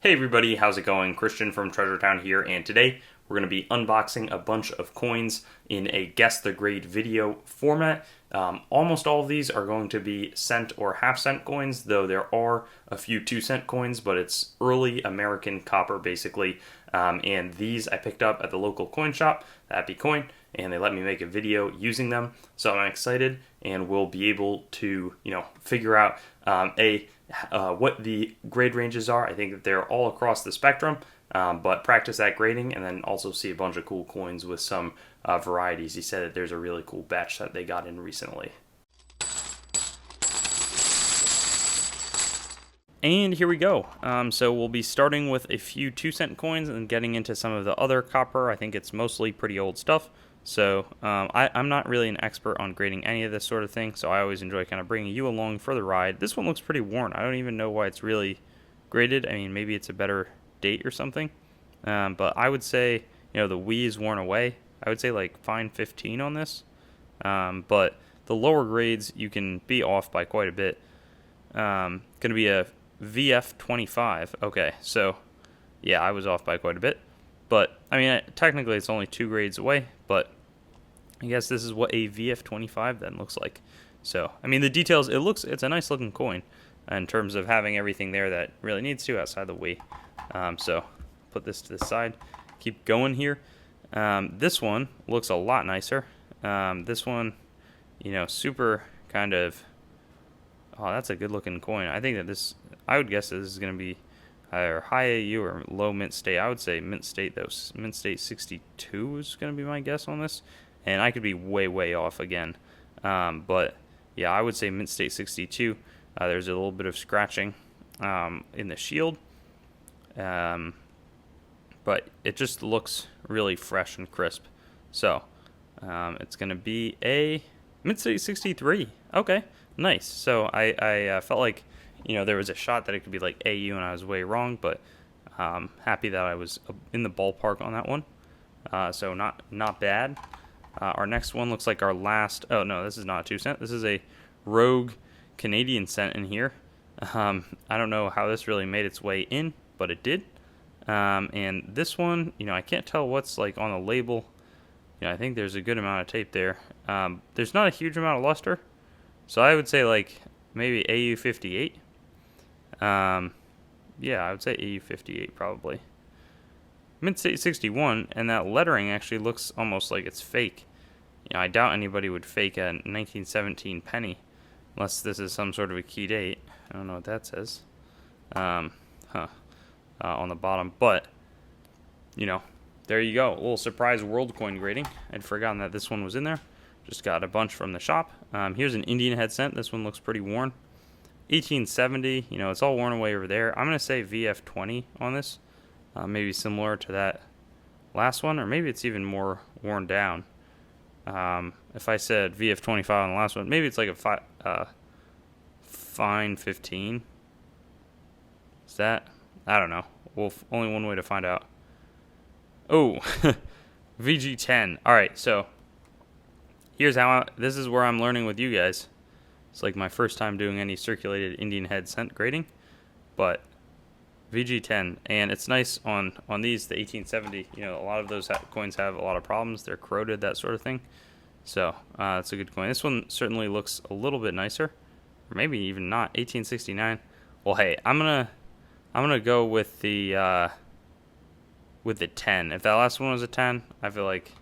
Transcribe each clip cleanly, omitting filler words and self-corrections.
Hey everybody, how's it going? Christian from Treasure Town here, and today we're going to be unboxing a bunch of coins in a Guess the Grade video format. Almost all of these are going to be cent or half-cent coins, though there are a few 2-cent coins, but it's early American copper basically. And these I picked up at the local coin shop, Happy Coin, and they let me make a video using them. So I'm excited, and we'll be able to, figure out what the grade ranges are. I think that they're all across the spectrum, but practice that grading and then also see a bunch of cool coins with some varieties. He said that there's a really cool batch that they got in recently. And here we go. So we'll be starting with a few 2-cent coins and getting into some of the other copper. I think it's mostly pretty old stuff. So I'm not really an expert on grading any of this sort of thing, so I always enjoy kind of bringing you along for the ride. This one looks pretty worn. I don't even know why it's really graded. I mean, maybe it's a better date or something. But I would say, the Wii is worn away. I would say like fine 15 on this. But the lower grades, you can be off by quite a bit. Going to be a VF25. Okay, so yeah, I was off by quite a bit. But, I mean, technically it's only 2 grades away, but I guess this is what a VF25 then looks like. So, I mean, the details, it's a nice looking coin in terms of having everything there that really needs to outside the Wii. So, put this to the side. Keep going here. This one looks a lot nicer. This one, super kind of, oh, that's a good looking coin. I think that I would guess that this is going to be either high AU or low mint state. I would say mint state, though. Mint state 62 is going to be my guess on this. And I could be way, way off again. But, yeah, I would say mint state 62. There's a little bit of scratching in the shield. But it just looks really fresh and crisp. So, it's going to be a mint state 63. Okay, nice. So, I felt like there was a shot that it could be like AU and I was way wrong, but happy that I was in the ballpark on that one. So not bad. Our next one looks like our last, oh no, this is not a 2-cent. This is a rogue Canadian cent in here. I don't know how this really made its way in, but it did. And this one, I can't tell what's like on the label. I think there's a good amount of tape there. There's not a huge amount of luster. So I would say like maybe AU58. Yeah, I would say AU58 probably. Mint state 61, and that lettering actually looks almost like it's fake. I doubt anybody would fake a 1917 penny, unless this is some sort of a key date. I don't know what that says. On the bottom, but there you go. A little surprise world coin grading. I'd forgotten that this one was in there. Just got a bunch from the shop. Here's an Indian head cent. This one looks pretty worn. 1870, it's all worn away over there. I'm going to say VF20 on this. Maybe similar to that last one, or maybe it's even more worn down. If I said VF25 on the last one, maybe it's like a fine 15. Is that? I don't know. Only one way to find out. Oh, VG10. All right, so here's this is where I'm learning with you guys. It's like my first time doing any circulated Indian head cent grading, but VG10, and it's nice on these, the 1870. A lot of those coins have a lot of problems. They're corroded, that sort of thing. So it's a good coin. This one certainly looks a little bit nicer, or maybe even not. 1869. Well, hey, I'm gonna go with the 10. If that last one was a 10, I feel like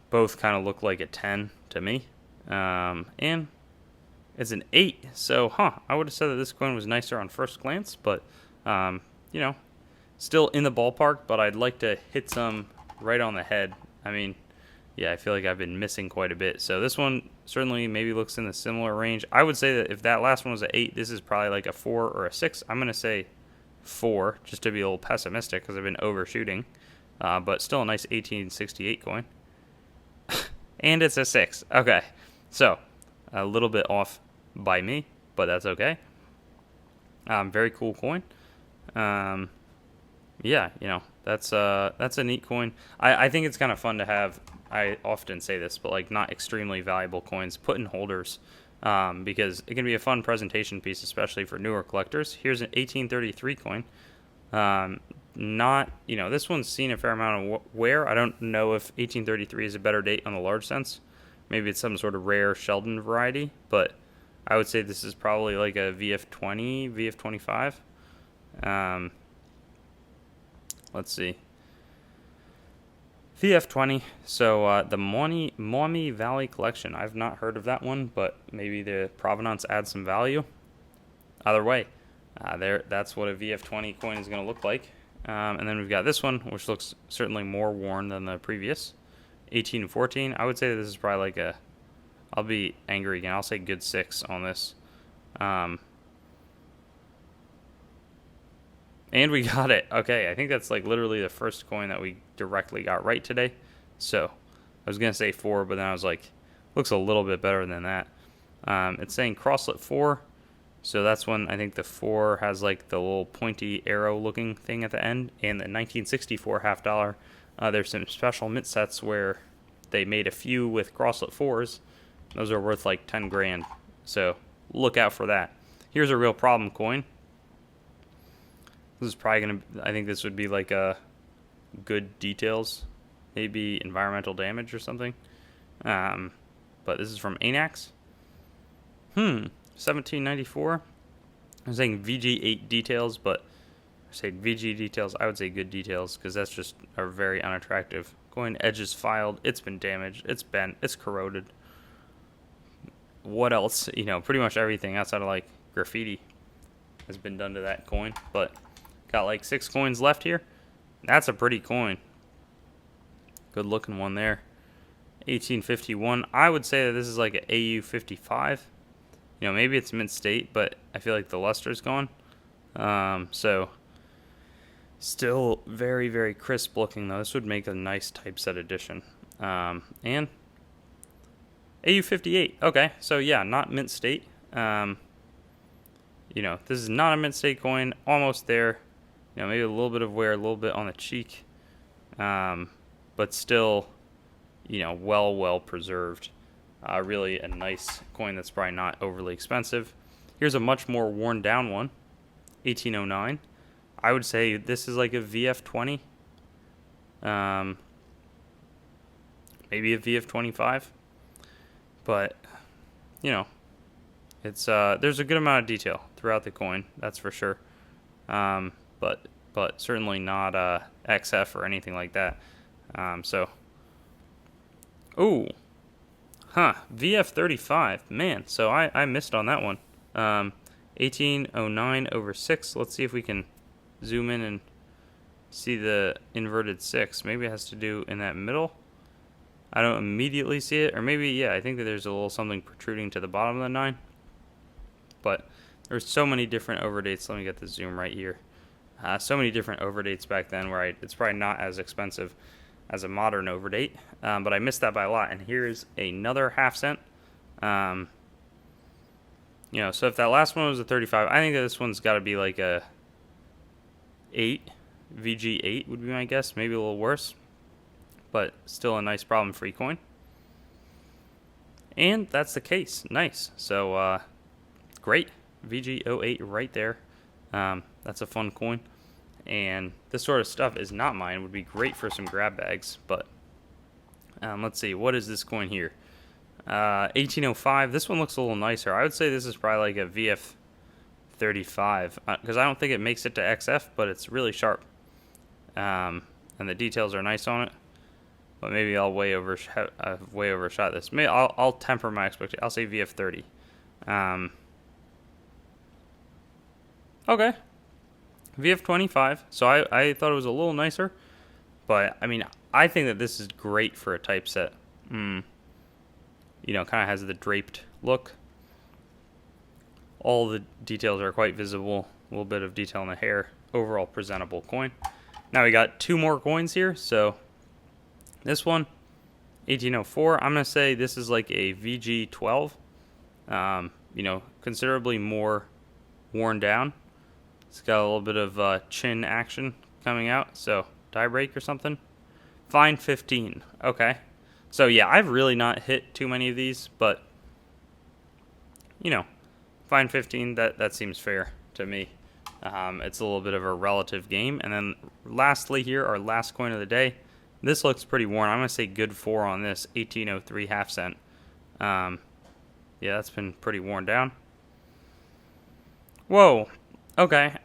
both kind of look like a 10 to me. And it's an 8, so I would have said that this coin was nicer on first glance, but still in the ballpark. But I'd like to hit some right on the head. I mean, yeah, I feel like I've been missing quite a bit. So this one certainly maybe looks in a similar range. I would say that if that last one was an 8, this is probably like a 4 or a 6. I'm gonna say 4, just to be a little pessimistic because I've been overshooting. But still a nice 1868 coin. And it's a 6. Okay. So, a little bit off by me, but that's okay. Very cool coin. Yeah, that's a neat coin. I think it's kind of fun to have. I often say this, but like not extremely valuable coins put in holders. because it can be a fun presentation piece, especially for newer collectors. Here's an 1833 coin. Not, this one's seen a fair amount of wear. I don't know if 1833 is a better date on the large sense. Maybe it's some sort of rare Sheldon variety, but I would say this is probably like a VF20, VF25. Let's see. VF20. So the Maumee Valley Collection. I've not heard of that one, but maybe the provenance adds some value. Either way, that's what a VF20 coin is going to look like. And then we've got this one, which looks certainly more worn than the previous. 18 and 14. I would say this is probably like a... I'll be angry again. I'll say good 6 on this. And we got it. Okay, I think that's like literally the first coin that we directly got right today. So I was going to say 4, but then I was like, looks a little bit better than that. It's saying crosslet 4. So that's when I think the 4 has like the little pointy arrow looking thing at the end. And the 1964 half dollar, there's some special mint sets where they made a few with crosslet 4s. Those are worth like 10 grand. So look out for that. Here's a real problem coin. This is probably going to, I think this would be like a good details, maybe environmental damage or something. But this is from Anax. 1794. I'm saying VG8 details, but I say VG details, I would say good details, because that's just a very unattractive coin. Edges filed, it's been damaged, it's bent, it's corroded. What else? Pretty much everything outside of like graffiti has been done to that coin. But got like 6 coins left here. That's a pretty coin. Good looking one there. 1851. I would say that this is like an AU55. Maybe it's mint state, but I feel like the luster's gone. So still very, very crisp looking though. This would make a nice typeset edition. And AU58. Okay, so yeah, not mint state. This is not a mint state coin. Almost there. Maybe a little bit of wear, a little bit on the cheek. But still, well preserved. Really a nice coin that's probably not overly expensive. Here's a much more worn down one. 1809. I would say this is like a VF20. Maybe a VF25. But, it's there's a good amount of detail throughout the coin, that's for sure. But certainly not XF or anything like that. VF35, man. So I missed on that one. 1809 over 6. Let's see if we can zoom in and see the inverted 6. Maybe it has to do in that middle. I don't immediately see it, or maybe, yeah, I think that there's a little something protruding to the bottom of the 9. But there's so many different overdates. Let me get the zoom right here. So many different overdates back then where it's probably not as expensive as a modern overdate, but I missed that by a lot. And here's another half cent. So if that last one was a 35, I think that this one's got to be like a 8. VG8 would be my guess, maybe a little worse, but still a nice problem-free coin. And that's the case. Nice. So great. VG08 right there. That's a fun coin. And this sort of stuff is not mine. It would be great for some grab bags. But let's see. What is this coin here? 1805. This one looks a little nicer. I would say this is probably like a VF35. Because I don't think it makes it to XF, but it's really sharp. And the details are nice on it. But maybe I'll way overshot this. Maybe I'll temper my expectation. I'll say VF30. Okay. VF25. So I thought it was a little nicer. But, I mean, I think that this is great for a typeset. Kind of has the draped look. All the details are quite visible. A little bit of detail in the hair. Overall presentable coin. Now we got 2 more coins here. So this one, 1804. I'm going to say this is like a VG12. Considerably more worn down. It's got a little bit of chin action coming out. So die break or something. Fine 15. Okay. So yeah, I've really not hit too many of these, but you know, find 15. That seems fair to me. It's a little bit of a relative game. And then lastly here, our last coin of the day. This looks pretty worn. I'm going to say good 4 on this 1803 half cent. Yeah, that's been pretty worn down. Whoa. Okay.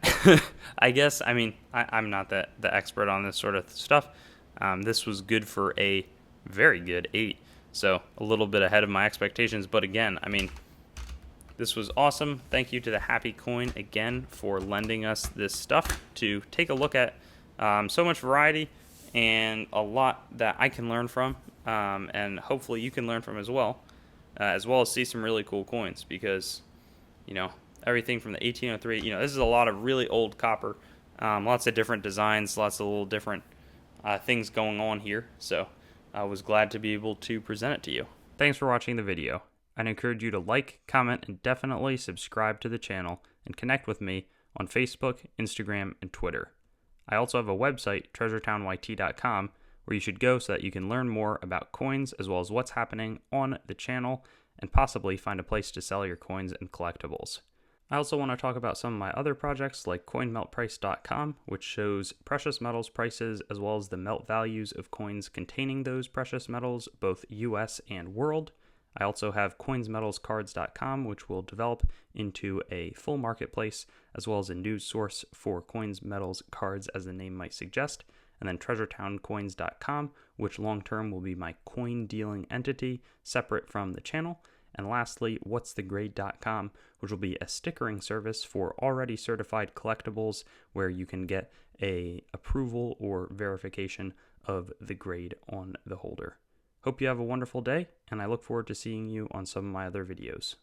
I guess, I mean, I'm not the expert on this sort of stuff. This was good for a very good 8. So a little bit ahead of my expectations. But again, I mean, this was awesome. Thank you to the Happy Coin again for lending us this stuff to take a look at. So much variety and a lot that I can learn from, and hopefully you can learn from as well as see some really cool coins, because, you know, everything from the 1803, you know, this is a lot of really old copper, lots of different designs, lots of little different things going on here. So I was glad to be able to present it to you. Thanks for watching the video. I'd encourage you to like, comment, and definitely subscribe to the channel and connect with me on Facebook, Instagram, and Twitter. I also have a website, treasuretownYT.com, where you should go so that you can learn more about coins as well as what's happening on the channel and possibly find a place to sell your coins and collectibles. I also want to talk about some of my other projects like coinmeltprice.com, which shows precious metals prices as well as the melt values of coins containing those precious metals, both US and world. I also have coinsmetalscards.com, which will develop into a full marketplace as well as a news source for coins, metals, cards, as the name might suggest. And then treasuretowncoins.com, which long-term will be my coin dealing entity separate from the channel. And lastly, whatsthegrade.com, which will be a stickering service for already certified collectibles where you can get a approval or verification of the grade on the holder. Hope you have a wonderful day, and I look forward to seeing you on some of my other videos.